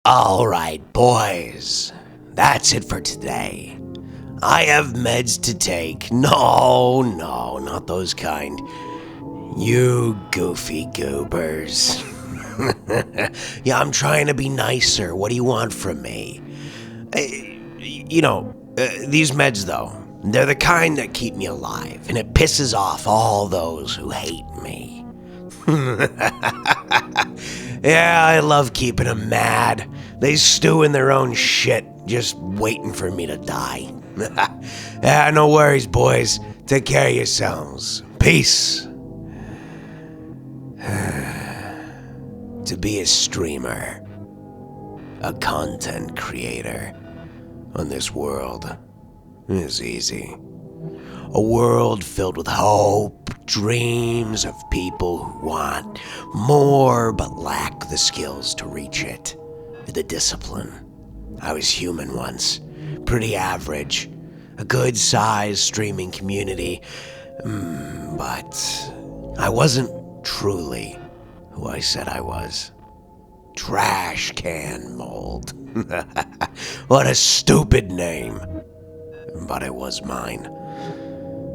Alright, boys. That's it for today. I have meds to take. No, not those kind. You goofy goobers. Yeah, I'm trying to be nicer. What do you want from me? These meds, though, they're the kind that keep me alive, and it pisses off all those who hate me. Yeah, I love keeping them mad. They stew in their own shit, just waiting for me to die. Yeah, no worries, boys. Take care of yourselves. Peace. To be a streamer, a content creator on this world is easy. A world filled with hope, dreams of people who want more but lack the skills to reach it, the discipline. I was human once, pretty average, a good-sized streaming community, but I wasn't truly who I said I was. Trash can mold. What a stupid name. But it was mine.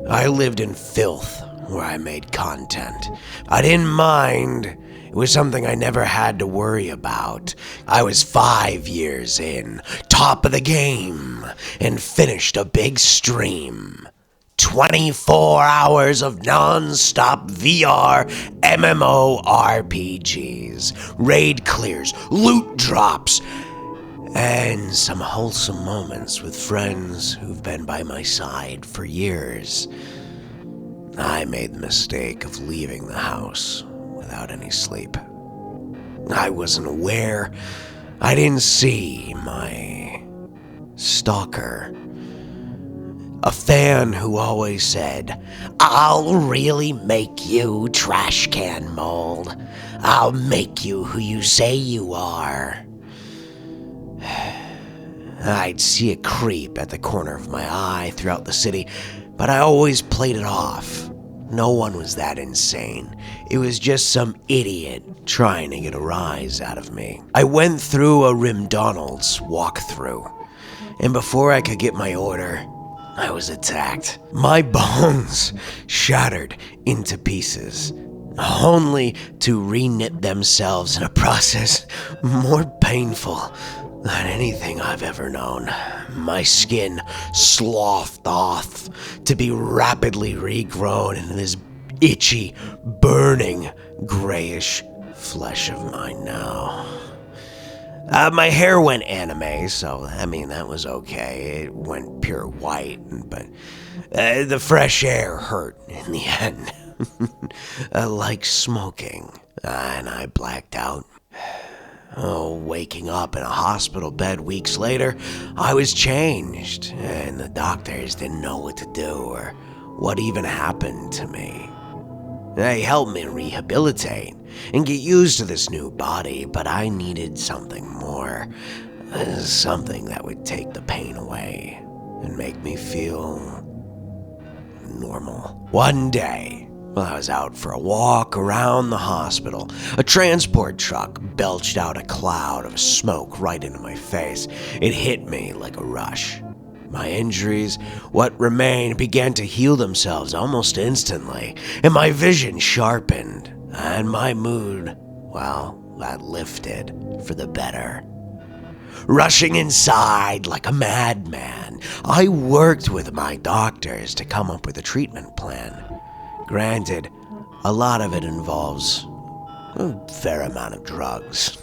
I lived in filth where I made content. I didn't mind. It was something I never had to worry about. I was 5 years in, top of the game, and finished a big stream. 24 hours of non-stop VR MMORPGs, raid clears, loot drops, and some wholesome moments with friends who've been by my side for years. I made the mistake of leaving the house without any sleep. I wasn't aware. I didn't see my stalker. A fan who always said, "I'll really make you, trash can mold. I'll make you who you say you are." I'd see a creep at the corner of my eye throughout the city, but I always played it off. No one was that insane. It was just some idiot trying to get a rise out of me. I went through a Rimdonald's walkthrough, and before I could get my order, I was attacked. My bones shattered into pieces, only to re-knit themselves in a process more painful than anything I've ever known. My skin sloughed off to be rapidly regrown into this itchy, burning, grayish flesh of mine now. My hair went anime, so, that was okay. It went pure white, but the fresh air hurt in the end. Like smoking. And I blacked out. Waking up in a hospital bed weeks later, I was changed, and the doctors didn't know what to do or what even happened to me. They helped me rehabilitate and get used to this new body, but I needed something more. Something that would take the pain away and make me feel normal. One day, while I was out for a walk around the hospital, a transport truck belched out a cloud of smoke right into my face. It hit me like a rush. My injuries, what remained, began to heal themselves almost instantly, and my vision sharpened, and my mood, that lifted for the better. Rushing inside like a madman, I worked with my doctors to come up with a treatment plan. Granted, a lot of it involves a fair amount of drugs.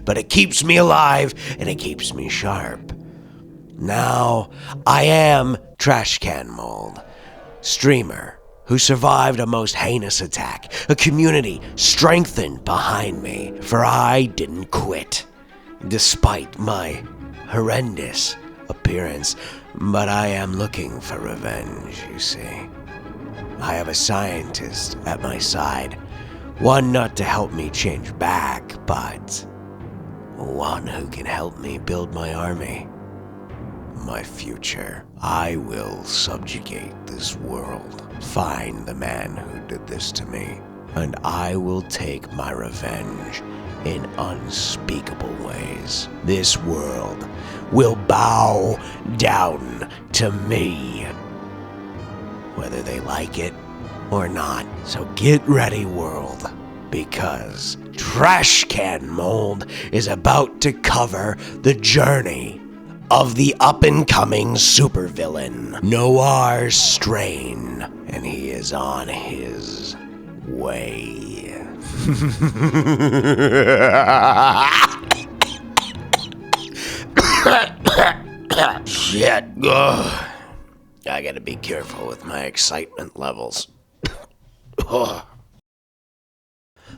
But it keeps me alive and it keeps me sharp. Now, I am Trash Can Mold, streamer who survived a most heinous attack, a community strengthened behind me, for I didn't quit, despite my horrendous appearance. But I am looking for revenge, you see. I have a scientist at my side, one not to help me change back, but one who can help me build my army. My future. I will subjugate this world, find the man who did this to me, and I will take my revenge in unspeakable ways. This world will bow down to me, whether they like it or not. So get ready, world, because Trash Can Mold is about to cover the journey of the up-and-coming supervillain, Noir Strain, and he is on his way. Shit. Ugh. I gotta be careful with my excitement levels.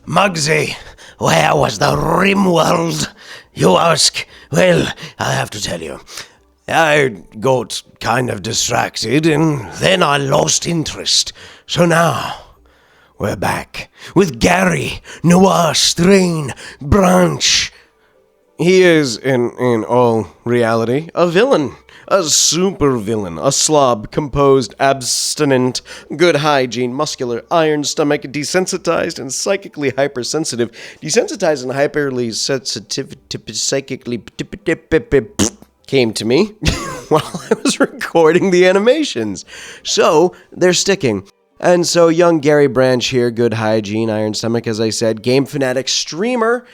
Muggsy, where was the Rimworld? You ask? Well, I have to tell you. I got kind of distracted, and then I lost interest. So now, we're back with Gary, Noir Strain, Branch. He is, in all reality, a villain. A super villain, a slob, composed, abstinent, good hygiene, muscular, iron stomach, desensitized and psychically hypersensitive. Desensitized and hyperly sensitive, psychically came to me while I was recording the animations. So, they're sticking. And so young Gary Branch here, good hygiene, iron stomach, as I said, game fanatic streamer,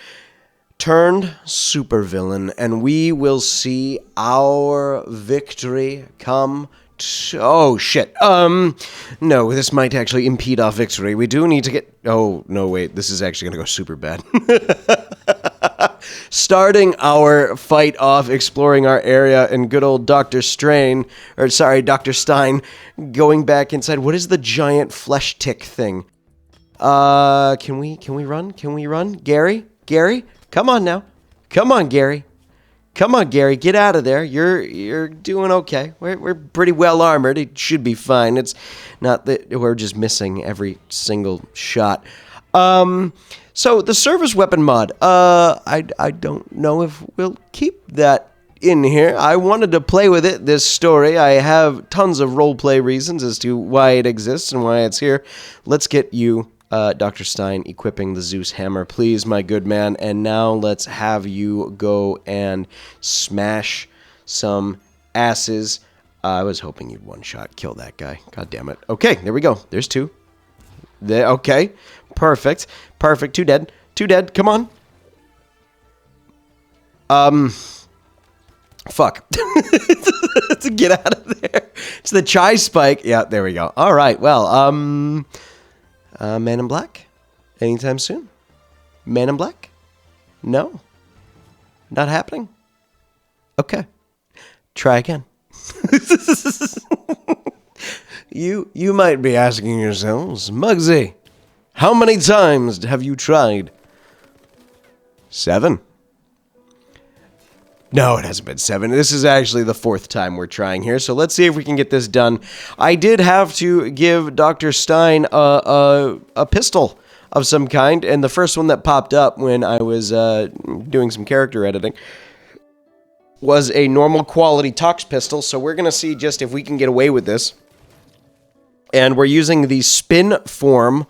turned supervillain, and we will see our victory come to... Oh, shit. No, this might actually impede our victory. We do need to get... Oh, no, wait. This is actually going to go super bad. Starting our fight off, exploring our area, and good old Dr. Stein, going back inside. What is the giant flesh tick thing? Can we run? Can we run? Gary? Come on now. Come on, Gary. Come on, Gary. Get out of there. You're doing okay. We're pretty well armored. It should be fine. It's not that we're just missing every single shot. So the service weapon mod. I don't know if we'll keep that in here. I wanted to play with it, this story. I have tons of roleplay reasons as to why it exists and why it's here. Let's get you... Dr. Stein equipping the Zeus hammer, please, my good man. And now let's have you go and smash some asses. I was hoping you'd one-shot kill that guy. God damn it. Okay, there we go. There's two. Okay, perfect. Two dead. Come on. Fuck. To get out of there. It's the chai spike. Yeah, there we go. All right, well, Man in Black? Anytime soon? Man in Black? No? Not happening? Okay. Try again. You might be asking yourselves, Muggsy, how many times have you tried? 7. No, it hasn't been 7. This is actually the 4th time we're trying here, so let's see if we can get this done. I did have to give Dr. Stein a pistol of some kind, and the first one that popped up when I was doing some character editing was a normal quality Tox pistol, so we're going to see just if we can get away with this. And we're using the spin form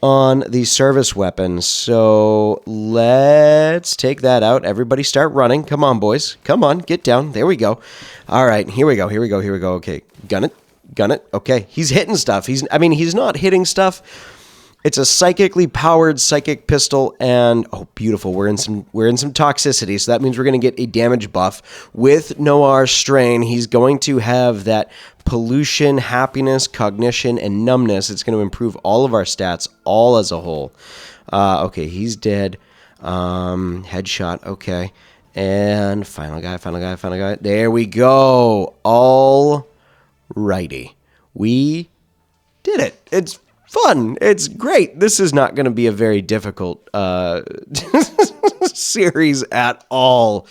on the service weapon. So let's take that out. Everybody start running. Come on, boys. Come on, get down. There we go. All right, here we go. Okay, gun it. Okay, he's hitting stuff. He's not hitting stuff. It's a psychically powered psychic pistol, and oh, beautiful. We're in some toxicity, so that means we're going to get a damage buff with Noir Strain. He's going to have that pollution, happiness, cognition, and numbness. It's going to improve all of our stats, all as a whole. Okay, he's dead. Headshot. Okay, and final guy. There we go. All righty, we did it. It's fun. It's great. This is not going to be a very difficult series at all.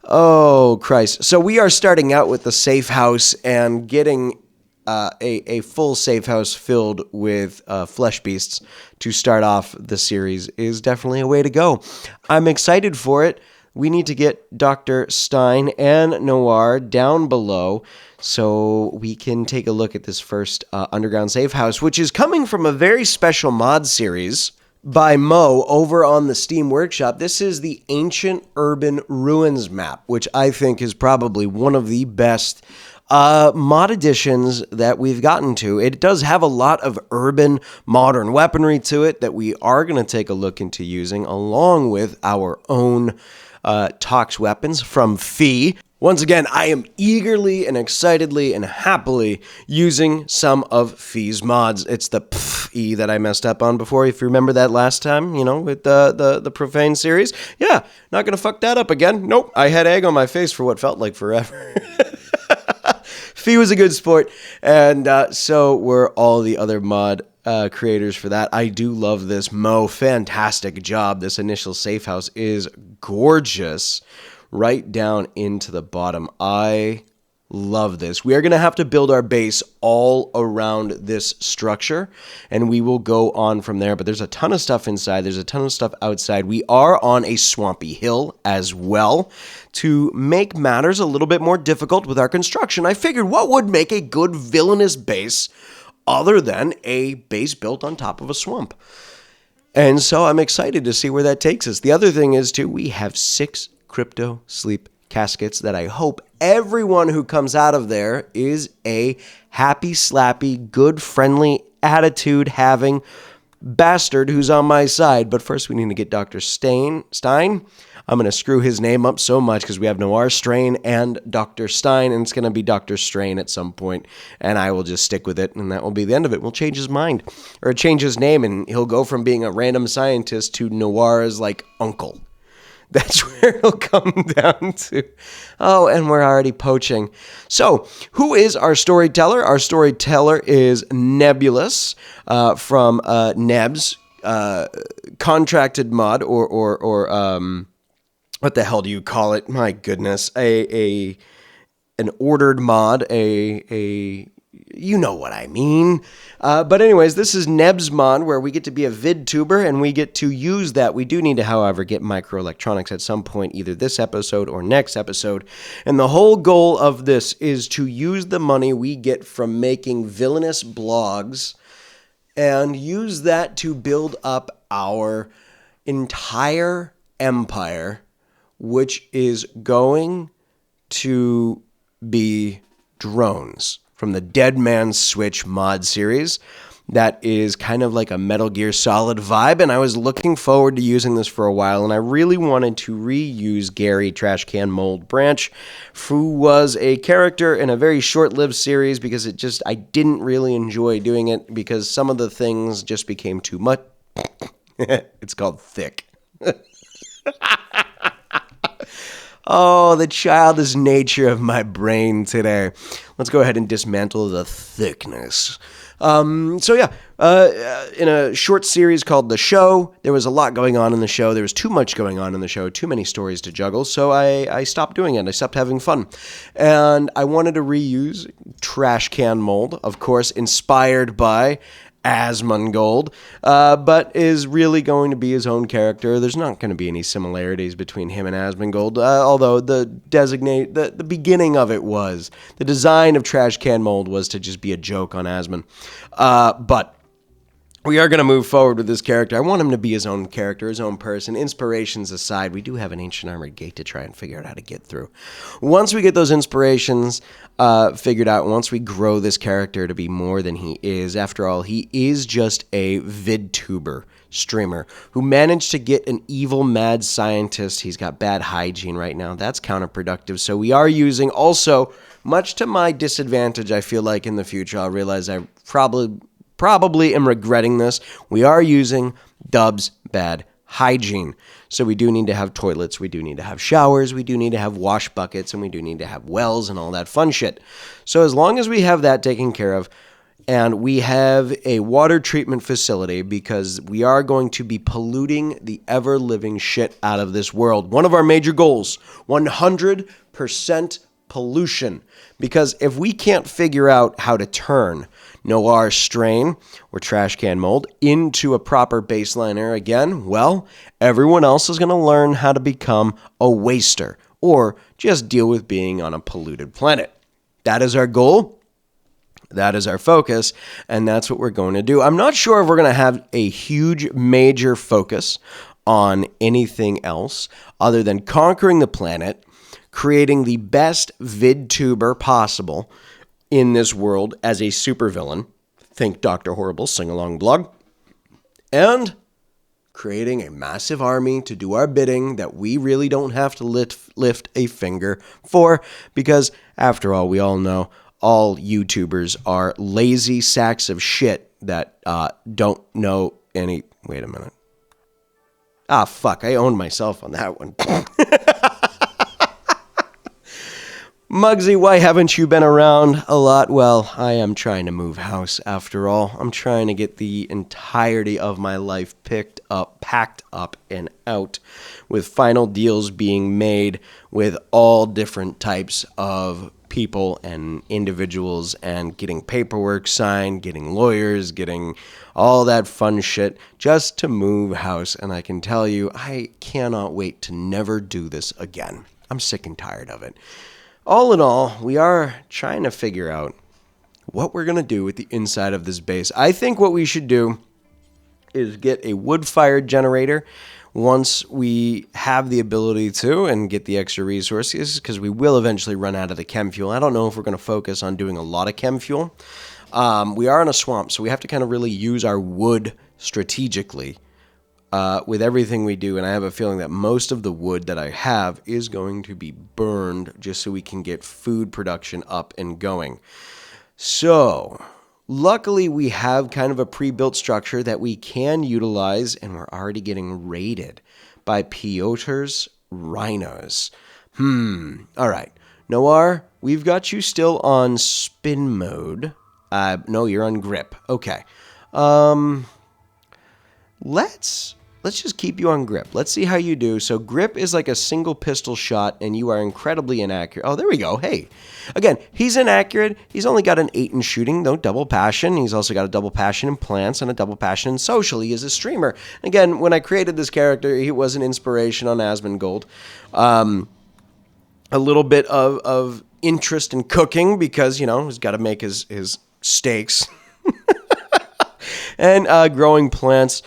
Oh, Christ. So we are starting out with the safe house, and getting a full safe house filled with flesh beasts to start off the series is definitely a way to go. I'm excited for it. We need to get Dr. Stein and Noir down below so we can take a look at this first underground safe house, which is coming from a very special mod series by Mo over on the Steam Workshop. This is the Ancient Urban Ruins map, which I think is probably one of the best mod additions that we've gotten to. It does have a lot of urban modern weaponry to it that we are going to take a look into using, along with our own Tox weapons from pphhyy. Once again, I am eagerly and excitedly and happily using some of pphhy's mods. It's the pphhyy that I messed up on before, if you remember that last time, with the profane series. Yeah, not going to fuck that up again. Nope, I had egg on my face for what felt like forever. pphhyy was a good sport, and so were all the other mod creators for that. I do love this. Mo, fantastic job. This initial safe house is gorgeous. Right down into the bottom. I love this. We are going to have to build our base all around this structure, and we will go on from there. But there's a ton of stuff inside. There's a ton of stuff outside. We are on a swampy hill as well. To make matters a little bit more difficult with our construction, I figured what would make a good villainous base other than a base built on top of a swamp. And so I'm excited to see where that takes us. The other thing is, too, we have 6 crypto sleep caskets that I hope everyone who comes out of there is a happy, slappy, good, friendly attitude having bastard who's on my side. But first we need to get Dr. Stein. I'm going to screw his name up so much because we have Noir Strain and Dr. Stein, and it's going to be Dr. Strain at some point, and I will just stick with it, and that will be the end of it. We'll change his mind, or change his name, and he'll go from being a random scientist to Noir's, uncle. That's where it'll come down to. Oh, and we're already poaching. So, who is our storyteller? Our storyteller is Nebulous from Neb's contracted mod, or what the hell do you call it? My goodness, an ordered mod, you know what I mean. But anyways, this is Neb's mod, where we get to be a VidTuber, and we get to use that. We do need to, however, get microelectronics at some point, either this episode or next episode. And the whole goal of this is to use the money we get from making villainous blogs and use that to build up our entire empire, which is going to be drones. From the Dead Man's Switch mod series. That is kind of like a Metal Gear Solid vibe, and I was looking forward to using this for a while, and I really wanted to reuse Gary Trashcan Mold Branch, who was a character in a very short-lived series because I didn't really enjoy doing it because some of the things just became too much. It's called thick. Oh, the childish nature of my brain today. Let's go ahead and dismantle the thickness. In a short series called The Show, there was a lot going on in the show. There was too much going on in the show, too many stories to juggle, so I stopped doing it. I stopped having fun. And I wanted to reuse Trash Can Mold, of course, inspired by Asmongold, but is really going to be his own character. There's not going to be any similarities between him and Asmongold, although the beginning of it was. The design of Trash Can Mold was to just be a joke on Asmon. But we are going to move forward with this character. I want him to be his own character, his own person. Inspirations aside, we do have an ancient armored gate to try and figure out how to get through. Once we get those inspirations figured out, once we grow this character to be more than he is, after all, he is just a VidTuber streamer who managed to get an evil mad scientist. He's got bad hygiene right now. That's counterproductive. So we are using also, much to my disadvantage, I feel like in the future, I'll realize I probably am regretting this. We are using Dub's bad hygiene. So we do need to have toilets, we do need to have showers, we do need to have wash buckets, and we do need to have wells and all that fun shit. So as long as we have that taken care of, and we have a water treatment facility, because we are going to be polluting the ever-living shit out of this world. One of our major goals, 100% pollution. Because if we can't figure out how to turn Noir Strain or Trash Can Mold into a proper baseliner again, well, everyone else is going to learn how to become a waster or just deal with being on a polluted planet. That is our goal. That is our focus, and that's what we're going to do. I'm not sure if we're going to have a huge, major focus on anything else other than conquering the planet, creating the best VidTuber possible in this world as a supervillain. Think Dr. Horrible sing-along blog. And creating a massive army to do our bidding that we really don't have to lift a finger for, because after all, we all know all YouTubers are lazy sacks of shit that don't know any... Wait a minute. Ah, fuck, I owned myself on that one. Muggsy, why haven't you been around a lot? Well, I am trying to move house after all. I'm trying to get the entirety of my life packed up and out, with final deals being made with all different types of people and individuals, and getting paperwork signed, getting lawyers, getting all that fun shit just to move house. And I can tell you, I cannot wait to never do this again. I'm sick and tired of it. All in all, we are trying to figure out what we're going to do with the inside of this base. I think what we should do is get a wood-fired generator once we have the ability to and get the extra resources, because we will eventually run out of the chem fuel. I don't know if we're going to focus on doing a lot of chem fuel. We are in a swamp, so we have to kind of really use our wood strategically with everything we do, and I have a feeling that most of the wood that I have is going to be burned just so we can get food production up and going. So, luckily we have kind of a pre-built structure that we can utilize, and we're already getting raided by Piotr's rhinos. Alright. Noir, we've got you still on spin mode. No, you're on grip. Okay. Let's just keep you on grip. Let's see how you do. So grip is like a single pistol shot, and you are incredibly inaccurate. Oh, there we go. Hey. Again, he's inaccurate. He's only got an 8 in shooting, though double passion. He's also got a double passion in plants and a double passion in social. He is a streamer. Again, when I created this character, he was an inspiration on Asmongold. A little bit of interest in cooking because, you know, he's got to make his steaks. And growing plants,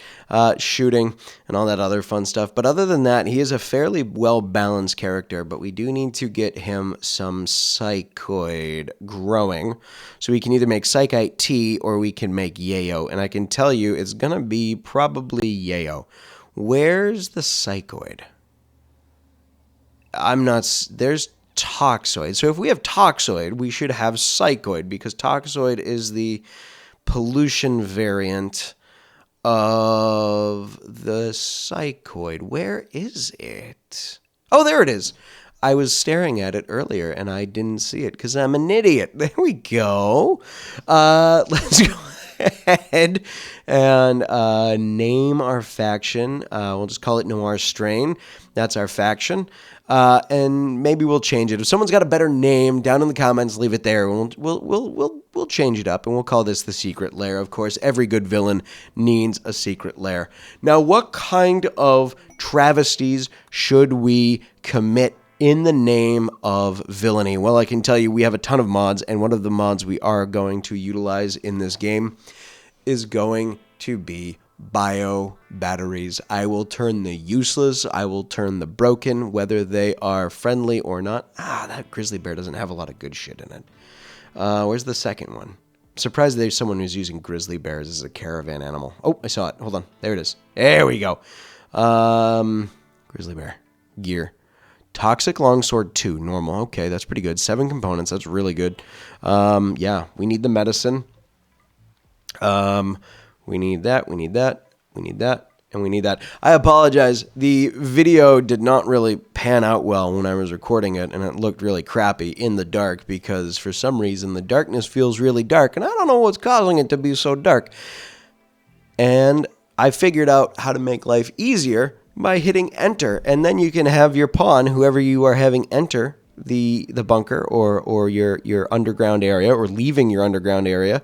shooting, and all that other fun stuff. But other than that, he is a fairly well-balanced character, but we do need to get him some psychoid growing. So we can either make psychite tea or we can make yayo. And I can tell you it's going to be probably yayo. Where's the psychoid? There's toxoid. So if we have toxoid, we should have psychoid, because toxoid is the pollution variant of the psychoid. Where is it? Oh, there it is. I was staring at it earlier and I didn't see it because I'm an idiot. There we go. Let's go ahead and name our faction. We'll just call it Noir Strain. That's our faction. And maybe we'll change it. If someone's got a better name, down in the comments, leave it there. We'll change it up, and we'll call this the Secret Lair. Of course, every good villain needs a secret lair. Now, what kind of travesties should we commit in the name of villainy? Well, I can tell you we have a ton of mods, and one of the mods we are going to utilize in this game is going to be bio batteries. I will turn the useless, I will turn the broken, whether they are friendly or not. That grizzly bear doesn't have a lot of good shit in it. Where's the second one? I'm surprised there's someone who's using grizzly bears as a caravan animal. Oh, I saw it. Hold on. There it is. There we go. Grizzly bear. Gear. Toxic longsword 2. Normal. Okay, that's pretty good. 7 components. That's really good. Yeah, we need the medicine. We need that, we need that, we need that, and we need that. I apologize. The video did not really pan out well when I was recording it, and it looked really crappy in the dark because for some reason the darkness feels really dark, and I don't know what's causing it to be so dark. And I figured out how to make life easier by hitting enter, and then you can have your pawn, whoever you are having enter the bunker or your underground area, or leaving your underground area,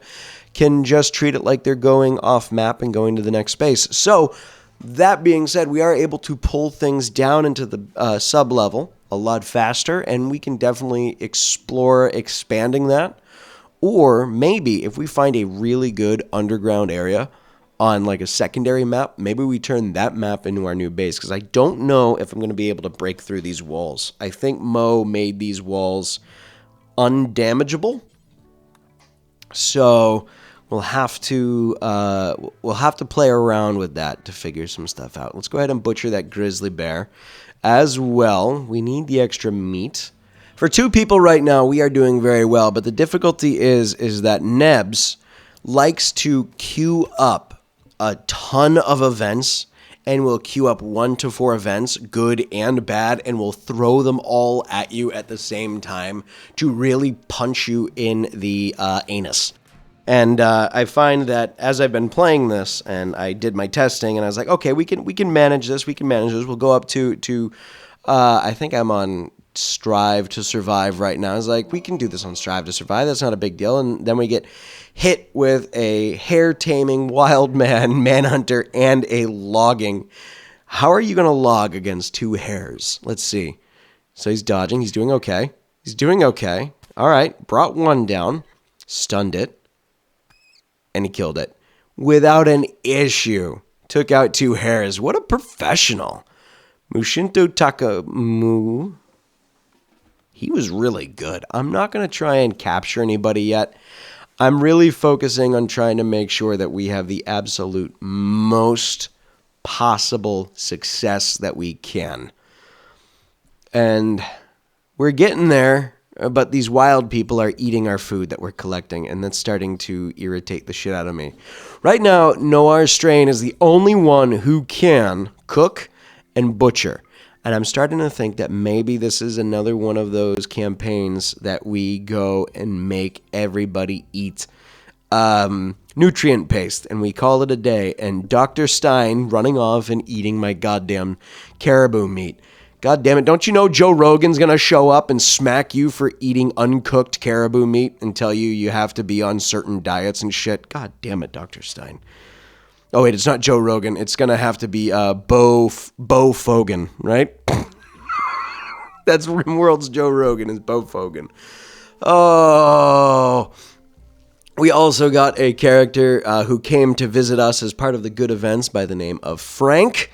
can just treat it like they're going off map and going to the next space. So, that being said, we are able to pull things down into the sub-level a lot faster, and we can definitely explore expanding that Or maybe if we find a really good underground area on like a secondary map, maybe we turn that map into our new base, because I don't know if I'm going to be able to break through these walls. I think Mo made these walls undamageable, so we'll have to play around with that to figure some stuff out. Let's go ahead and butcher that grizzly bear as well. We need the extra meat. For 2 people right now, we are doing very well, but the difficulty is that Nebs likes to queue up a ton of events, and will queue up 1 to 4 events, good and bad, and will throw them all at you at the same time to really punch you in the anus. And I find that as I've been playing this, and I did my testing, and I was like, okay, we can manage this. We'll go up to I think I'm on Strive to Survive right now. I was like, we can do this on Strive to Survive. That's not a big deal. And then we get hit with a hare-taming wild man, manhunter, and a logging. How are you going to log against 2 hares? Let's see. So he's dodging. He's doing okay. All right. Brought 1 down. Stunned it. And he killed it. Without an issue. Took out 2 hares. What a professional. Mushinto Takamu. He was really good. I'm not going to try and capture anybody yet. I'm really focusing on trying to make sure that we have the absolute most possible success that we can. And we're getting there, but these wild people are eating our food that we're collecting, and that's starting to irritate the shit out of me. Right now, Noir Strain is the only one who can cook and butcher. And I'm starting to think that maybe this is another one of those campaigns that we go and make everybody eat nutrient paste, and we call it a day. And Dr. Stein running off and eating my goddamn caribou meat. God damn it, don't you know Joe Rogan's going to show up and smack you for eating uncooked caribou meat and tell you have to be on certain diets and shit? God damn it, Dr. Stein. Oh, wait, it's not Joe Rogan. It's going to have to be Bo Fogan, right? That's Rimworld's Joe Rogan, is Bo Fogan. Oh. We also got a character who came to visit us as part of the good events by the name of Frank.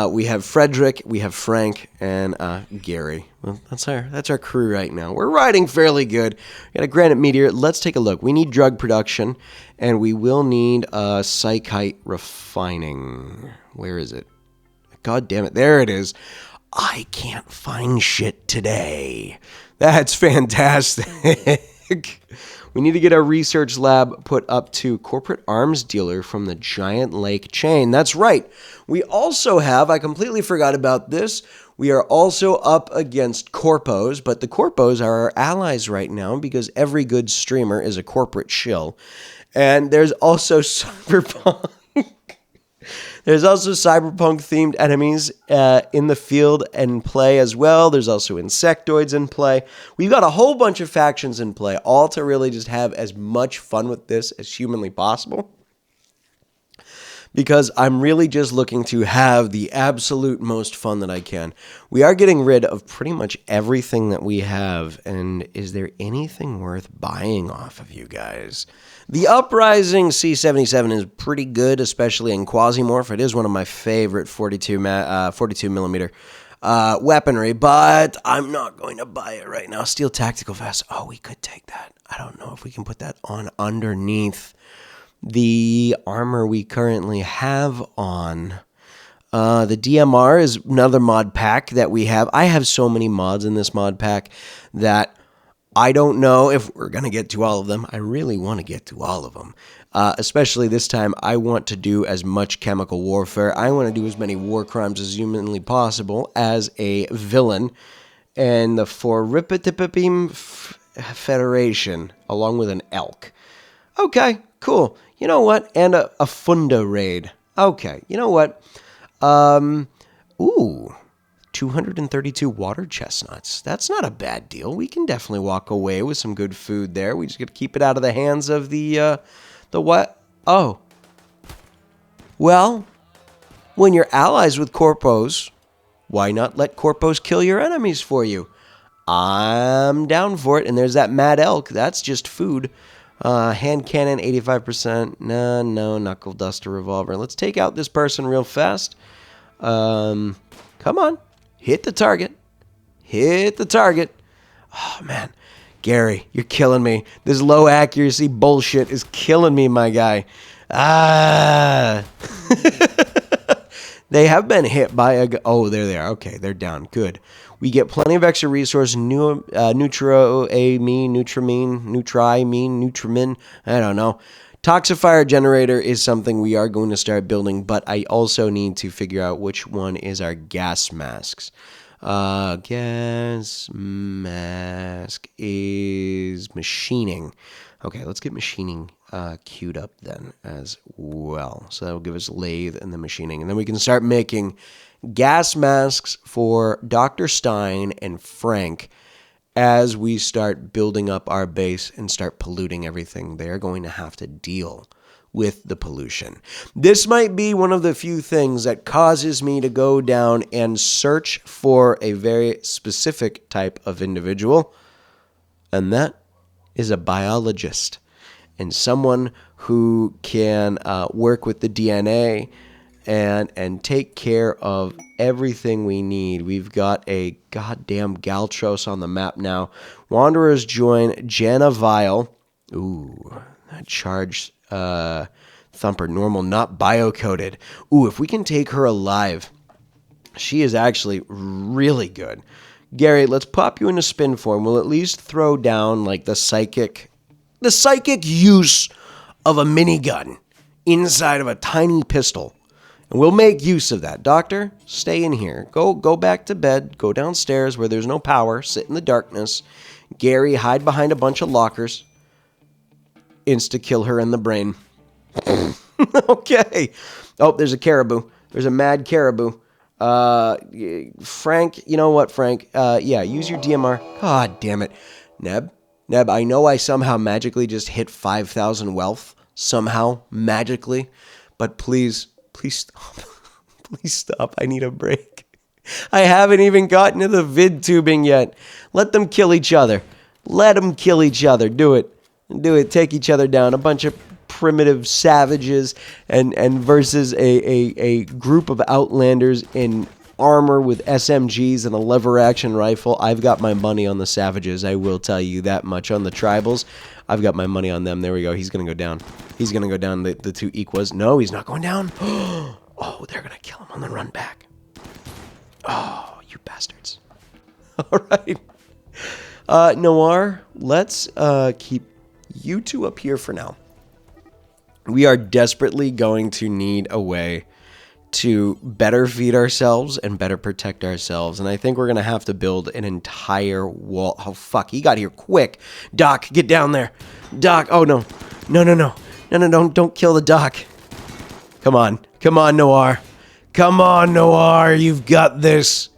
We have Frederick, we have Frank, and Gary. Well, that's our crew right now. We're riding fairly good. We got a granite meteor. Let's take a look. We need drug production, and we will need psychite refining. Where is it? God damn it. There it is. I can't find shit today. That's fantastic. We need to get our research lab put up to corporate arms dealer from the Giant Lake chain. That's right. We also have, I completely forgot about this, we are also up against corpos, but the corpos are our allies right now because every good streamer is a corporate shill. And there's also cyberpunk. There's also cyberpunk-themed enemies in the field and play as well. There's also insectoids in play. We've got a whole bunch of factions in play, all to really just have as much fun with this as humanly possible. Because I'm really just looking to have the absolute most fun that I can. We are getting rid of pretty much everything that we have, and is there anything worth buying off of you guys? The Uprising C77 is pretty good, especially in Quasimorph. It is one of my favorite 42 millimeter weaponry, but I'm not going to buy it right now. Steel Tactical Vest. Oh, we could take that. I don't know if we can put that on underneath the armor we currently have on. The DMR is another mod pack that we have. I have so many mods in this mod pack that I don't know if we're going to get to all of them. I really want to get to all of them. Especially this time, I want to do as much chemical warfare. I want to do as many war crimes as humanly possible as a villain. And the Forripitipim Federation, along with an elk. Okay, cool. You know what? And a Funda raid. Okay, you know what? 232 water chestnuts. That's not a bad deal. We can definitely walk away with some good food there. We just got to keep it out of the hands of the what? Oh. Well, when you're allies with corpos, why not let corpos kill your enemies for you? I'm down for it. And there's that mad elk. That's just food. Hand cannon, 85%. No, knuckle duster revolver. Let's take out this person real fast. Come on. Hit the target. Hit the target. Oh, man. Gary, you're killing me. This low accuracy bullshit is killing me, my guy. They have been hit by a... Oh, there they are. Okay, they're down. Good. We get plenty of extra resource. Nutrimine. I don't know. Toxifier generator is something we are going to start building, but I also need to figure out which one is our gas masks. Gas mask is machining. Okay, let's get machining queued up then as well. So that will give us lathe and the machining. And then we can start making gas masks for Dr. Stein and Frank as we start building up our base and start polluting everything. They're going to have to deal with the pollution. This might be one of the few things that causes me to go down and search for a very specific type of individual, and that is a biologist and someone who can work with the DNA and take care of everything we need. We've got a goddamn Galtros on the map now. Wanderers join Janavile. Ooh, that charged thumper, normal, not bio-coded. Ooh, if we can take her alive, she is actually really good. Gary, let's pop you into spin form. We'll at least throw down like the psychic use of a minigun inside of a tiny pistol. And we'll make use of that. Doctor, stay in here. Go back to bed. Go downstairs where there's no power. Sit in the darkness. Gary, hide behind a bunch of lockers. Insta-kill her in the brain. Okay. Oh, there's a caribou. There's a mad caribou. Frank, you know what, Frank? Yeah, use your DMR. God damn it. Neb, I know I somehow magically just hit 5,000 wealth. Somehow, magically. But please stop. Please stop. I need a break. I haven't even gotten to the VidTubing yet. Let them kill each other. Let them kill each other. Do it. Take each other down. A bunch of primitive savages and versus a group of outlanders in armor with SMGs and a lever action rifle. I've got my money on the savages. I will tell you that much. On the tribals, I've got my money on them. There we go. He's going to go down. He's going to go down. The two Equas. No, he's not going down. Oh, they're going to kill him on the run back. Oh, you bastards. All right. Noir, let's keep you two up here for now. We are desperately going to need a way to better feed ourselves and better protect ourselves. And I think we're going to have to build an entire wall. Oh, fuck. He got here quick. Doc, get down there. Doc. Oh, no. No, don't kill the Doc. Come on, Noir. Come on, Noir. You've got this.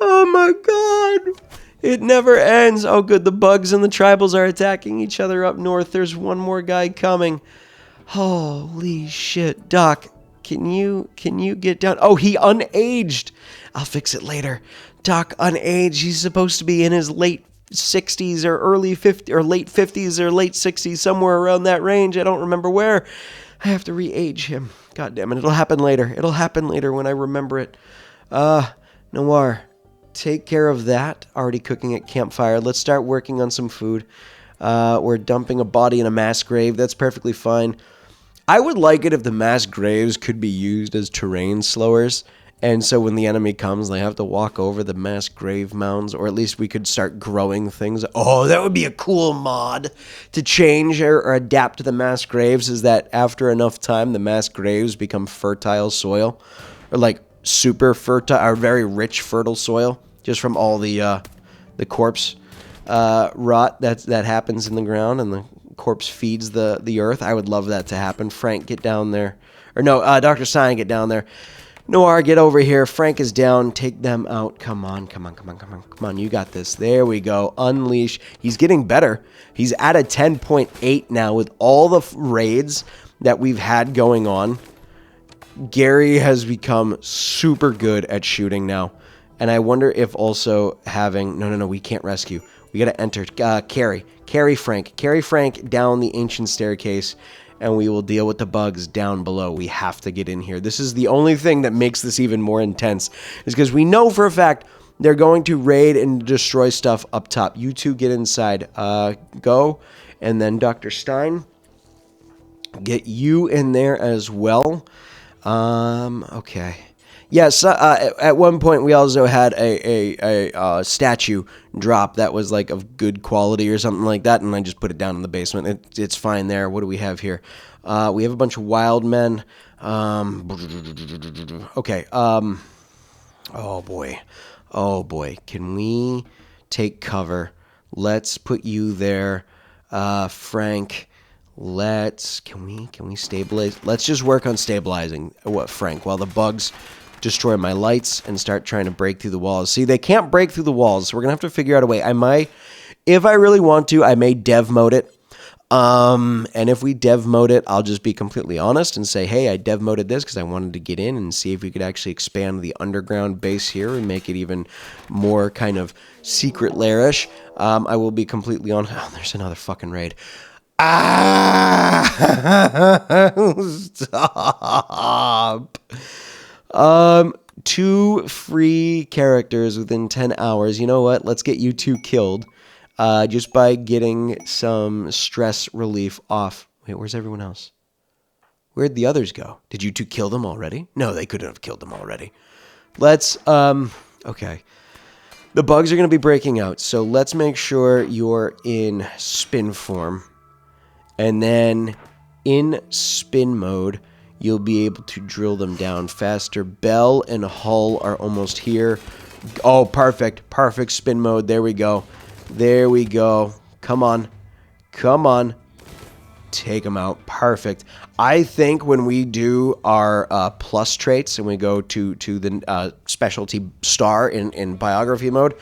Oh, my God. It never ends. Oh, good. The bugs and the tribals are attacking each other up north. There's one more guy coming. Holy shit. Doc, can you get down? Oh, he unaged. I'll fix it later. Doc unaged. He's supposed to be in his late 60s or early 50s or late 50s or late 60s, somewhere around that range. I don't remember where. I have to re-age him. God damn it. It'll happen later. It'll happen later when I remember it. Noir, take care of that. Already cooking at campfire. Let's start working on some food. We're dumping a body in a mass grave. That's perfectly fine. I would like it if the mass graves could be used as terrain slowers. And so when the enemy comes, they have to walk over the mass grave mounds. Or at least we could start growing things. Oh, that would be a cool mod to change or adapt to the mass graves. Is that after enough time, the mass graves become fertile soil. Or like super fertile, or very rich fertile soil, just from all the corpse rot that happens in the ground, and the corpse feeds the earth. I would love that to happen. Frank, get down there. Or no, Dr. Stein, get down there. Noir, get over here. Frank is down. Take them out. Come on. You got this. There we go. Unleash. He's getting better. He's at a 10.8 now with all the raids that we've had going on. Gary has become super good at shooting now. And I wonder if also having... No, we can't rescue. We got to enter. Carry Frank down the ancient staircase, and we will deal with the bugs down below. We have to get in here. This is the only thing that makes this even more intense, is because we know for a fact they're going to raid and destroy stuff up top. You two get inside. Go. And then Dr. Stein, get you in there as well. Okay. Yes, at one point we also had a statue drop that was like of good quality or something like that, and I just put it down in the basement. It's fine there. What do we have here? We have a bunch of wild men. Okay. Oh boy. Can we take cover? Let's put you there, Frank. Can we stabilize? Let's just work on stabilizing Frank while the bugs destroy my lights and start trying to break through the walls. See, they can't break through the walls, so we're gonna have to figure out a way. If I really want to, I may dev mode it. And if we dev mode it, I'll just be completely honest and say, hey, I dev moded this because I wanted to get in and see if we could actually expand the underground base here and make it even more kind of secret lairish. I will be completely honest. Oh, there's another fucking raid. Stop. 2 free characters within 10 hours. You know what? Let's get you 2 killed. Just by getting some stress relief off. Wait, where's everyone else? Where'd the others go? Did you 2 kill them already? No, they couldn't have killed them already. Let's, okay. The bugs are going to be breaking out, so let's make sure you're in spin form. And then in spin mode, you'll be able to drill them down faster. Bell and Hull are almost here. Oh, perfect. Perfect spin mode. There we go. There we go. Come on. Come on. Take them out. Perfect. I think when we do our plus traits and we go to the specialty star in biography mode,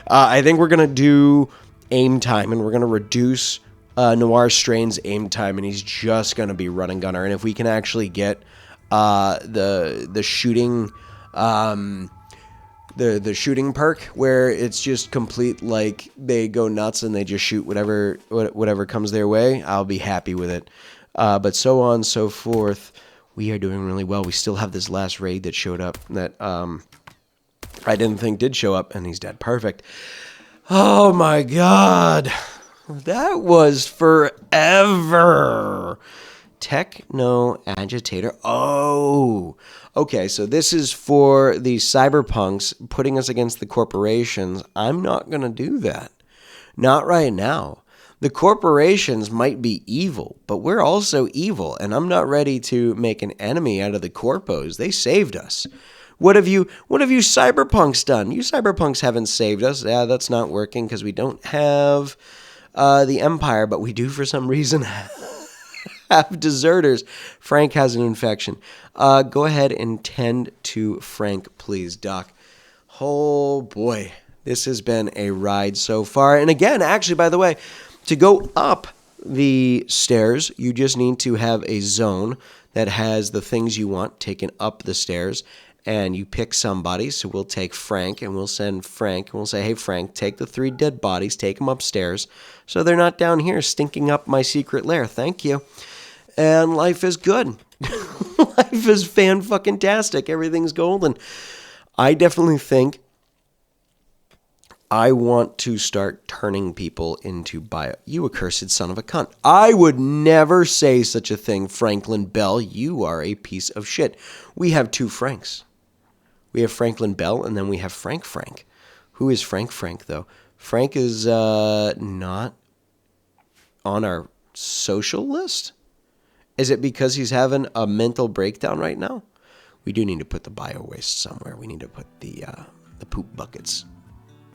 I think we're going to do aim time, and we're going to reduce Noir Strain's aim time, and he's just going to be run and gunner. And if we can actually get the shooting the shooting perk where it's just complete, like they go nuts and they just shoot whatever comes their way, I'll be happy with it. But so on and so forth. We are doing really well. We still have this last raid that showed up that I didn't think did show up, and he's dead. Perfect. Oh my god. That was forever. Techno agitator. Oh, okay. So this is for the cyberpunks putting us against the corporations. I'm not going to do that. Not right now. The corporations might be evil, but we're also evil, and I'm not ready to make an enemy out of the corpos. They saved us. What have you cyberpunks done? You cyberpunks haven't saved us. Yeah, that's not working because we don't have the Empire, but we do for some reason have deserters. Frank has an infection. Go ahead and tend to Frank, please, Doc. Oh, boy. This has been a ride so far. And again, actually, by the way, to go up the stairs, you just need to have a zone that has the things you want taken up the stairs. And you pick somebody, so we'll take Frank, and we'll send Frank, and we'll say, hey, Frank, take the 3 dead bodies, take them upstairs, so they're not down here stinking up my secret lair. Thank you. And life is good. Life is fan-fucking-tastic. Everything's golden. I definitely think I want to start turning people into bio. You accursed son of a cunt. I would never say such a thing, Franklin Bell. You are a piece of shit. We have 2 Franks. We have Franklin Bell, and then we have Frank. Who is Frank, though? Frank is not on our social list? Is it because he's having a mental breakdown right now? We do need to put the bio waste somewhere. We need to put the poop buckets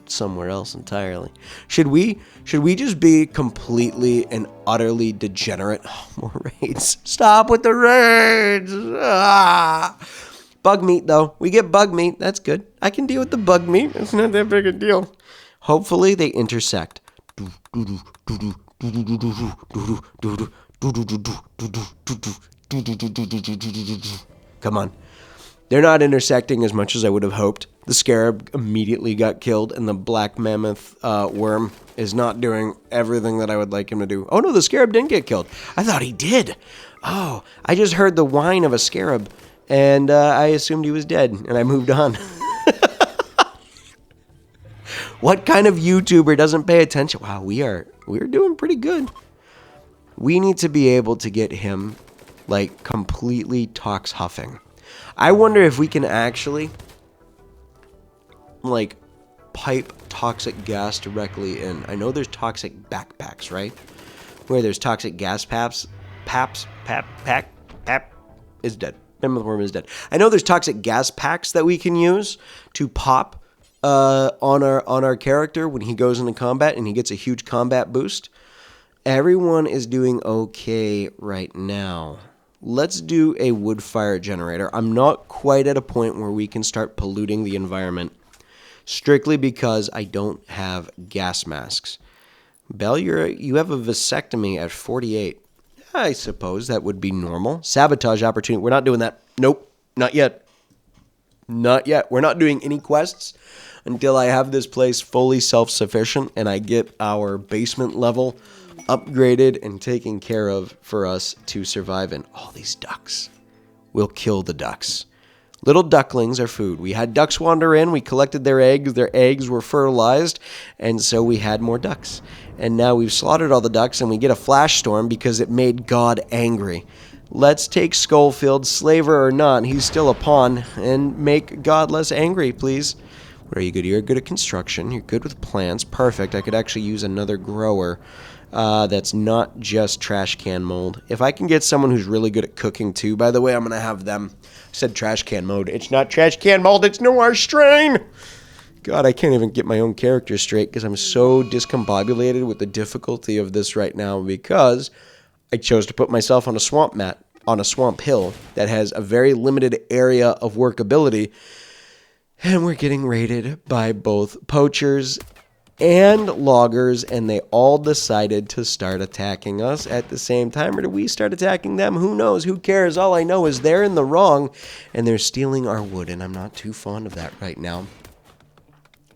somewhere else entirely. Should we just be completely and utterly degenerate? Oh, more raids. Stop with the raids. Bug meat, though. We get bug meat. That's good. I can deal with the bug meat. It's not that big a deal. Hopefully they intersect. come on. They're not intersecting as much as I would have hoped. The scarab immediately got killed, and the black mammoth worm is not doing everything that I would like him to do. Oh no, the scarab didn't get killed. I thought he did. Oh, I just heard the whine of a scarab, and I assumed he was dead, and I moved on. What kind of YouTuber doesn't pay attention? Wow, we're doing pretty good. We need to be able to get him, like, completely tox huffing. I wonder if we can actually, like, pipe toxic gas directly in. I know there's toxic backpacks, right? Where there's toxic gas pap is dead. Mammoth worm is dead. I know there's toxic gas packs that we can use to pop on our character when he goes into combat and he gets a huge combat boost. Everyone is doing okay right now. Let's do a wood fire generator. I'm not quite at a point where we can start polluting the environment, strictly because I don't have gas masks. Belle, you have a vasectomy at 48. I suppose that would be normal. Sabotage opportunity. We're not doing that. Nope, not yet. Not yet. We're not doing any quests until I have this place fully self-sufficient and I get our basement level upgraded and taken care of for us to survive in. All these ducks. We'll kill the ducks. Little ducklings are food. We had ducks wander in. We collected their eggs. Their eggs were fertilized. And so we had more ducks. And now we've slaughtered all the ducks and we get a flash storm because it made God angry. Let's take Skullfield, slaver or not, he's still a pawn, and make God less angry, please. What are you good? You're good at construction. You're good with plants. Perfect. I could actually use another grower that's not just trash can mold. If I can get someone who's really good at cooking too, by the way, I'm going to have them. I said trash can mode. It's not trash can mold. It's Noir Strain. God, I can't even get my own character straight because I'm so discombobulated with the difficulty of this right now because I chose to put myself on a swamp mat, on a swamp hill that has a very limited area of workability. And we're getting raided by both poachers and loggers, and they all decided to start attacking us at the same time. Or do we start attacking them? Who knows? Who cares? All I know is they're in the wrong, and they're stealing our wood, and I'm not too fond of that right now.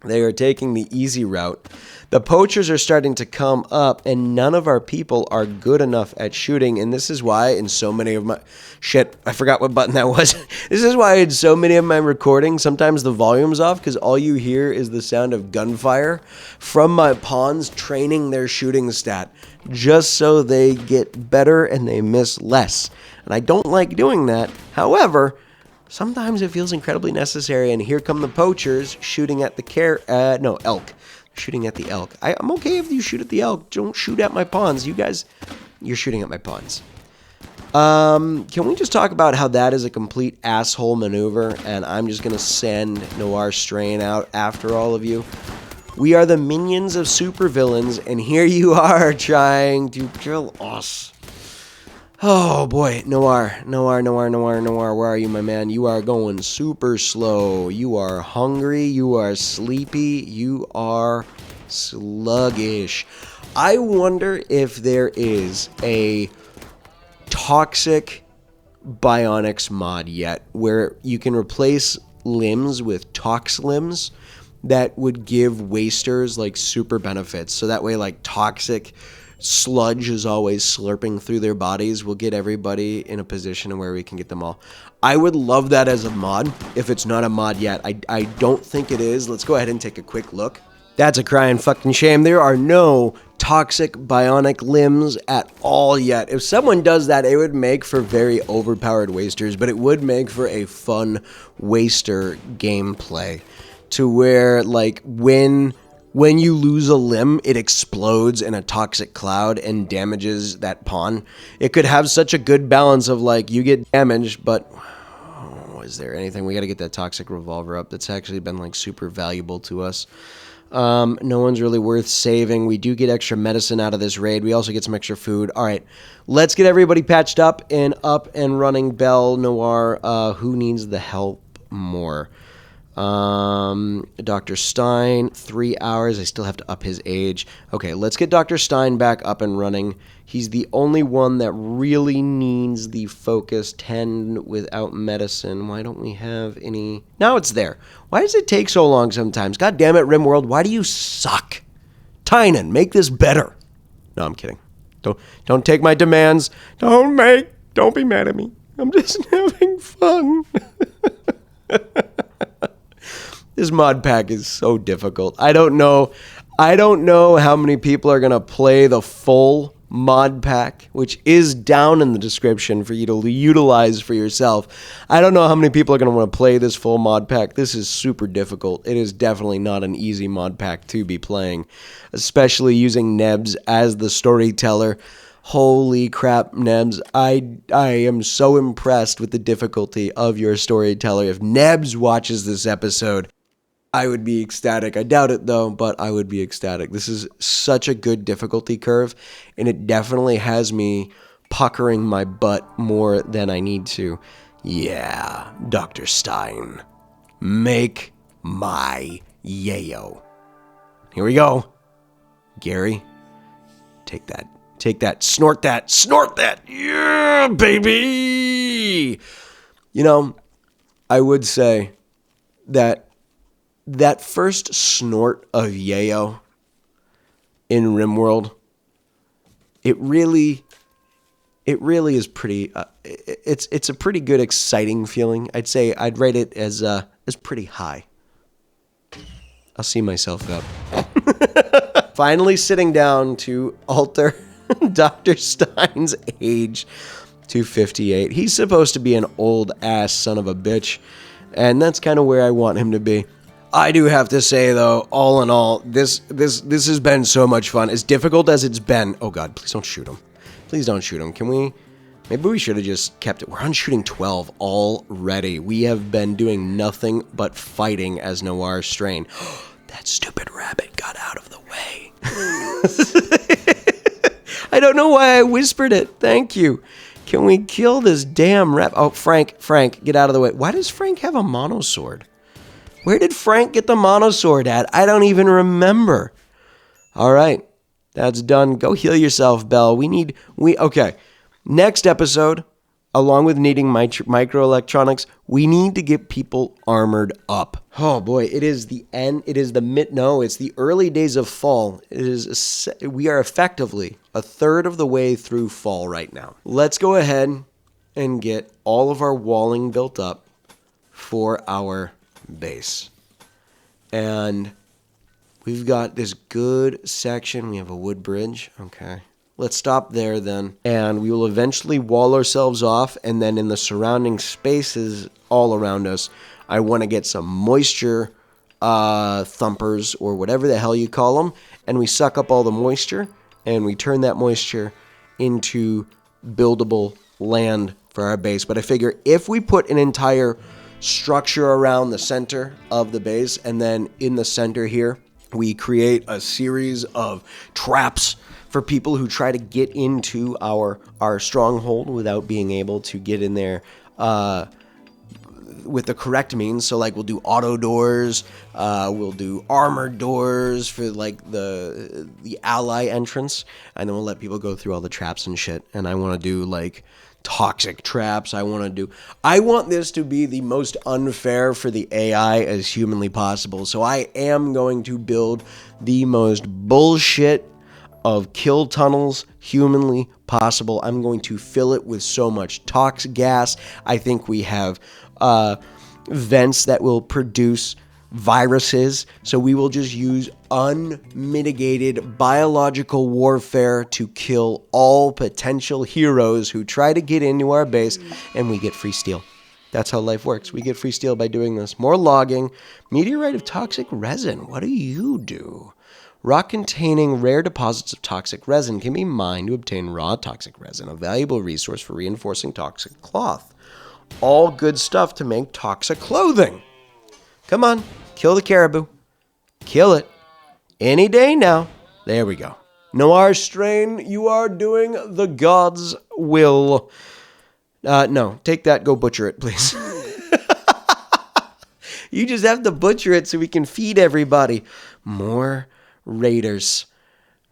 They are taking the easy route. The poachers are starting to come up, and none of our people are good enough at shooting, and this is why in so many of my... Shit, I forgot what button that was. This is why in so many of my recordings, sometimes the volume's off, because all you hear is the sound of gunfire from my pawns training their shooting stat, just so they get better and they miss less. And I don't like doing that. However... sometimes it feels incredibly necessary, and here come the poachers shooting at the elk. Shooting at the elk. I'm okay if you shoot at the elk. Don't shoot at my pawns. You guys, you're shooting at my pawns. Can we just talk about how that is a complete asshole maneuver, and I'm just going to send Noir Strain out after all of you? We are the minions of supervillains, and here you are trying to kill us. Oh boy, Noir, where are you, my man? You are going super slow. You are hungry, you are sleepy, you are sluggish. I wonder if there is a toxic bionics mod yet where you can replace limbs with tox limbs that would give wasters like super benefits. So that way like toxic sludge is always slurping through their bodies. We'll get everybody in a position where we can get them all. I would love that as a mod, if it's not a mod yet. I don't think it is. Let's go ahead and take a quick look. That's a crying fucking shame. There are no toxic bionic limbs at all yet. If someone does that, it would make for very overpowered wasters, but it would make for a fun waster gameplay to where, like, when you lose a limb, it explodes in a toxic cloud and damages that pawn. It could have such a good balance of, like, you get damaged, but is there anything? We got to get that toxic revolver up. That's actually been, like, super valuable to us. No one's really worth saving. We do get extra medicine out of this raid. We also get some extra food. All right, let's get everybody patched up and running. Belle, Noir, who needs the help more? Dr. Stein, 3 hours. I still have to up his age. Okay, let's get Dr. Stein back up and running. He's the only one that really needs the focus 10 without medicine. Why don't we have any? Now it's there. Why does it take so long sometimes? God damn it, Rimworld. Why do you suck? Tynan, make this better. No, I'm kidding. Don't take my demands. Don't be mad at me. I'm just having fun. This mod pack is so difficult. I don't know how many people are going to play the full mod pack, which is down in the description for you to utilize for yourself. I don't know how many people are going to want to play this full mod pack. This is super difficult. It is definitely not an easy mod pack to be playing, especially using Nebs as the storyteller. Holy crap, Nebs. I am so impressed with the difficulty of your storyteller. If Nebs watches this episode, I would be ecstatic. I doubt it, though, but I would be ecstatic. This is such a good difficulty curve, and it definitely has me puckering my butt more than I need to. Yeah, Dr. Stein, make my yayo. Here we go. Gary, take that, snort that. Yeah, baby. You know, I would say that first snort of yayo in Rimworld, it really is pretty. It's a pretty good, exciting feeling. I'd say I'd rate it as pretty high. I'll see myself up. Finally sitting down to alter Dr. Stein's age to 58. He's supposed to be an old ass son of a bitch, and that's kind of where I want him to be. I do have to say, though, all in all, this has been so much fun. As difficult as it's been. Oh, God, please don't shoot him. Please don't shoot him. Can we? Maybe we should have just kept it. We're on shooting 12 already. We have been doing nothing but fighting as Noir Strain. That stupid rabbit got out of the way. I don't know why I whispered it. Thank you. Can we kill this damn rabbit? Oh, Frank, get out of the way. Why does Frank have a monosword? Where did Frank get the monosword at? I don't even remember. All right. That's done. Go heal yourself, Belle. Okay. Next episode, along with needing microelectronics, we need to get people armored up. Oh boy, it is the end. It's the early days of fall. We are effectively a third of the way through fall right now. Let's go ahead and get all of our walling built up for our base. And we've got this good section. We have a wood bridge. Okay. Let's stop there then. And we will eventually wall ourselves off. And then in the surrounding spaces all around us, I want to get some moisture thumpers or whatever the hell you call them. And we suck up all the moisture. And we turn that moisture into buildable land for our base. But I figure if we put an entire structure around the center of the base, and then in the center here we create a series of traps for people who try to get into our stronghold without being able to get in there with the correct means. So like we'll do auto doors, we'll do armored doors for like the ally entrance, and then we'll let people go through all the traps and shit. And I want to do like toxic traps. I want this to be the most unfair for the AI as humanly possible. So I am going to build the most bullshit of kill tunnels humanly possible. I'm going to fill it with so much toxic gas. I think we have vents that will produce viruses, so we will just use unmitigated biological warfare to kill all potential heroes who try to get into our base, and we get free steel. That's how life works. We get free steel by doing this. More logging. Meteorite of toxic resin. What do you do? Rock containing rare deposits of toxic resin can be mined to obtain raw toxic resin, a valuable resource for reinforcing toxic cloth. All good stuff to make toxic clothing. Come on, kill the caribou. Kill it. Any day now. There we go. Noir Strain, you are doing the God's will. No, take that, go butcher it, please. You just have to butcher it so we can feed everybody. More raiders.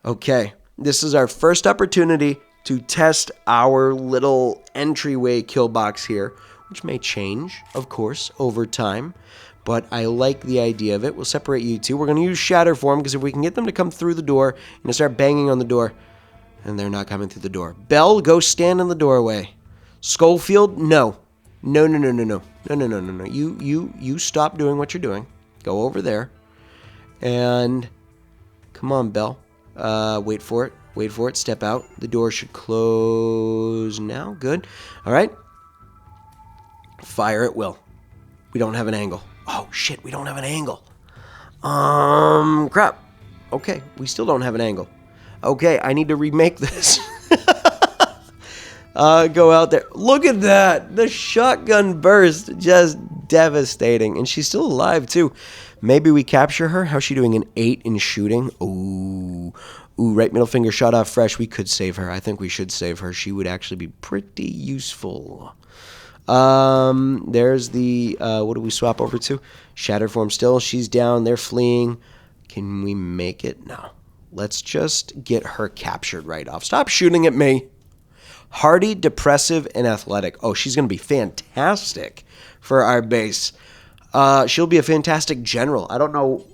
Okay, this is our first opportunity to test our little entryway kill box here, which may change, of course, over time. But I like the idea of it. We'll separate you two. We're going to use Shatter Form, because if we can get them to come through the door and start banging on the door, and they're not coming through the door. Belle, go stand in the doorway. Schofield, no. No. You stop doing what you're doing. Go over there. And come on, Belle. Wait for it. Step out. The door should close now. Good. All right. Fire at will. We don't have an angle. Oh, shit. We don't have an angle. Crap. Okay. We still don't have an angle. Okay. I need to remake this. Go out there. Look at that. The shotgun burst. Just devastating. And she's still alive, too. Maybe we capture her. How's she doing? An 8 in shooting. Ooh, right middle finger shot off fresh. We could save her. I think we should save her. She would actually be pretty useful. There's the, what do we swap over to? Shatter Form still. She's down. They're fleeing. Can we make it? No. Let's just get her captured right off. Stop shooting at me. Hardy, depressive, and athletic. Oh, she's going to be fantastic for our base. She'll be a fantastic general. I don't know,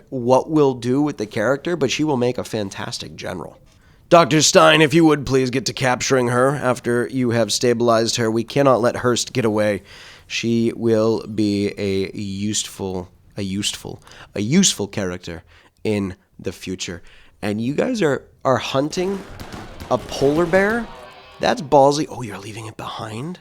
what we'll do with the character, but she will make a fantastic general. Dr. Stein, if you would please get to capturing her after you have stabilized her. We cannot let Hurst get away. She will be a useful character in the future. And you guys are hunting a polar bear? That's ballsy. Oh, you're leaving it behind?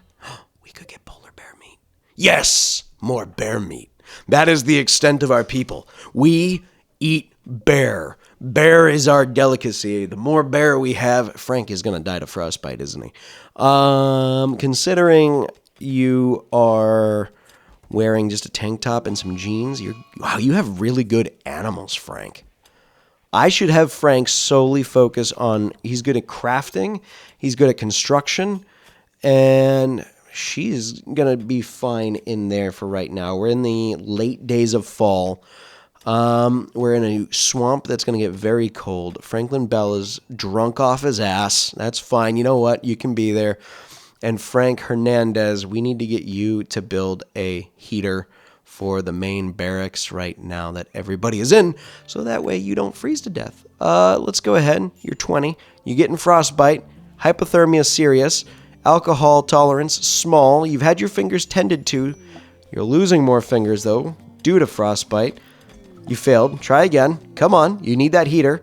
We could get polar bear meat. Yes! More bear meat. That is the extent of our people. We eat bear. Bear is our delicacy. The more bear we have, Frank is going to die to frostbite, isn't he? Considering you are wearing just a tank top and some jeans, you have really good animals, Frank. I should have Frank solely focus on, he's good at crafting, he's good at construction, and she's going to be fine in there for right now. We're in the late days of fall. We're in a swamp that's going to get very cold. Franklin Bell is drunk off his ass. That's fine. You know what? You can be there. And Frank Hernandez, we need to get you to build a heater for the main barracks right now that everybody is in, so that way you don't freeze to death. Let's go ahead. You're 20. You're getting frostbite. Hypothermia serious. Alcohol tolerance small. You've had your fingers tended to. You're losing more fingers, though, due to frostbite. You failed. Try again. Come on. You need that heater.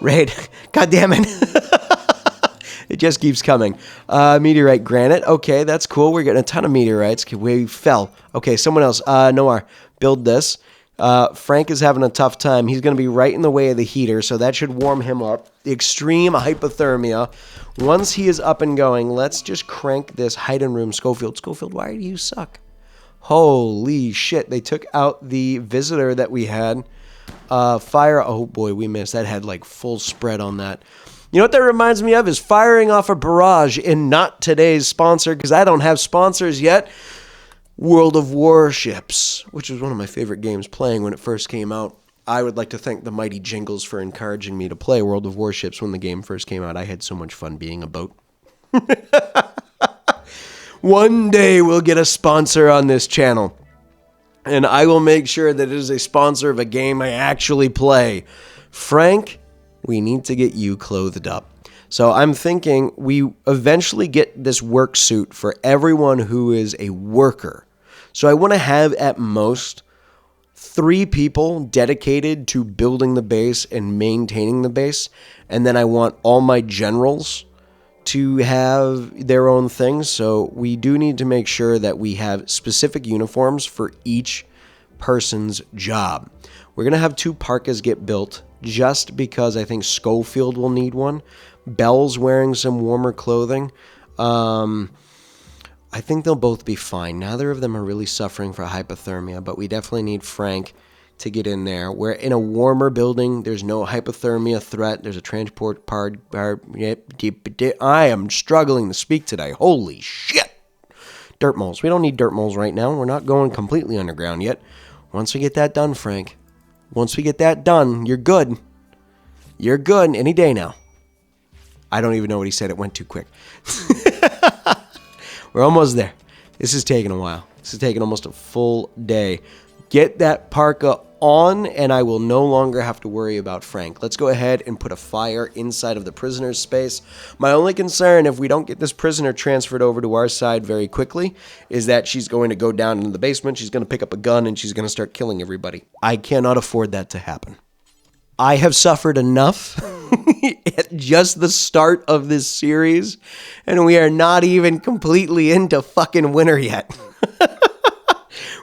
Raid. God damn it. It just keeps coming. Meteorite granite. Okay, that's cool. We're getting a ton of meteorites. Okay, we fell. Okay, someone else. Noir, build this. Frank is having a tough time. He's going to be right in the way of the heater, so that should warm him up. The extreme hypothermia. Once he is up and going, let's just crank this hiding room. Schofield, why do you suck? Holy shit. They took out the visitor that we had. Fire. Oh, boy, we missed. That had, full spread on that. You know what that reminds me of is firing off a barrage in not today's sponsor, because I don't have sponsors yet. World of Warships, which was one of my favorite games playing when it first came out. I would like to thank the Mighty Jingles for encouraging me to play World of Warships when the game first came out. I had so much fun being a boat. One day we'll get a sponsor on this channel, and I will make sure that it is a sponsor of a game I actually play. Frank, we need to get you clothed up. So I'm thinking we eventually get this work suit for everyone who is a worker. So I want to have at most 3 people dedicated to building the base and maintaining the base. And then I want all my generals to have their own things. So we do need to make sure that we have specific uniforms for each person's job. We're going to have 2 parkas get built just because I think Schofield will need one. Bell's wearing some warmer clothing. I think they'll both be fine. Neither of them are really suffering for hypothermia, but we definitely need Frank to get in there. We're in a warmer building. There's no hypothermia threat. There's a transport I am struggling to speak today. Holy shit. dirt moles. We don't need dirt moles right now. We're not going completely underground yet. Once we get that done, Frank, once we get that done, you're good. You're good any day now. I don't even know what he said. It went too quick. We're almost there. This is taking a while. This is taking almost a full day. Get that parka on, and I will no longer have to worry about Frank. Let's go ahead and put a fire inside of the prisoner's space. My only concern, if we don't get this prisoner transferred over to our side very quickly, is that she's going to go down into the basement, she's going to pick up a gun, and she's going to start killing everybody. I cannot afford that to happen. I have suffered enough at just the start of this series, and we are not even completely into fucking winter yet.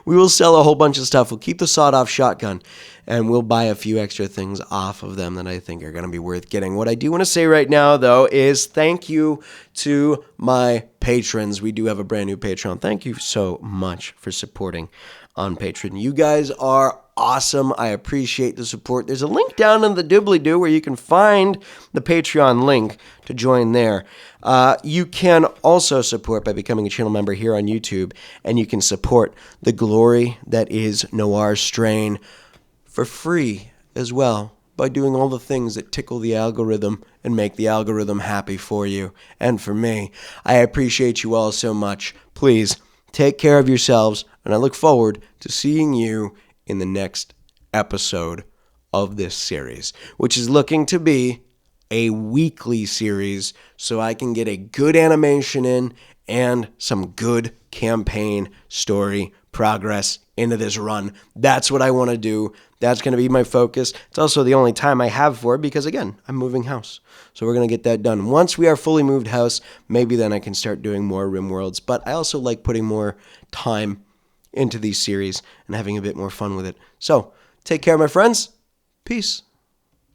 We will sell a whole bunch of stuff. We'll keep the sawed-off shotgun, and we'll buy a few extra things off of them that I think are going to be worth getting. What I do want to say right now, though, is thank you to my patrons. We do have a brand new Patreon. Thank you so much for supporting on Patreon. You guys are awesome. I appreciate the support. There's a link down in the doobly-doo where you can find the Patreon link to join there. You can also support by becoming a channel member here on YouTube, and you can support the glory that is Noir Strain for free as well by doing all the things that tickle the algorithm and make the algorithm happy for you and for me. I appreciate you all so much. Please take care of yourselves, and I look forward to seeing you in the next episode of this series, which is looking to be a weekly series so I can get a good animation in and some good campaign story progress into this run. That's what I want to do. That's going to be my focus. It's also the only time I have for it because, again, I'm moving house. So we're going to get that done. Once we are fully moved house, maybe then I can start doing more Rimworlds. But I also like putting more time into these series and having a bit more fun with it. So take care, my friends. Peace.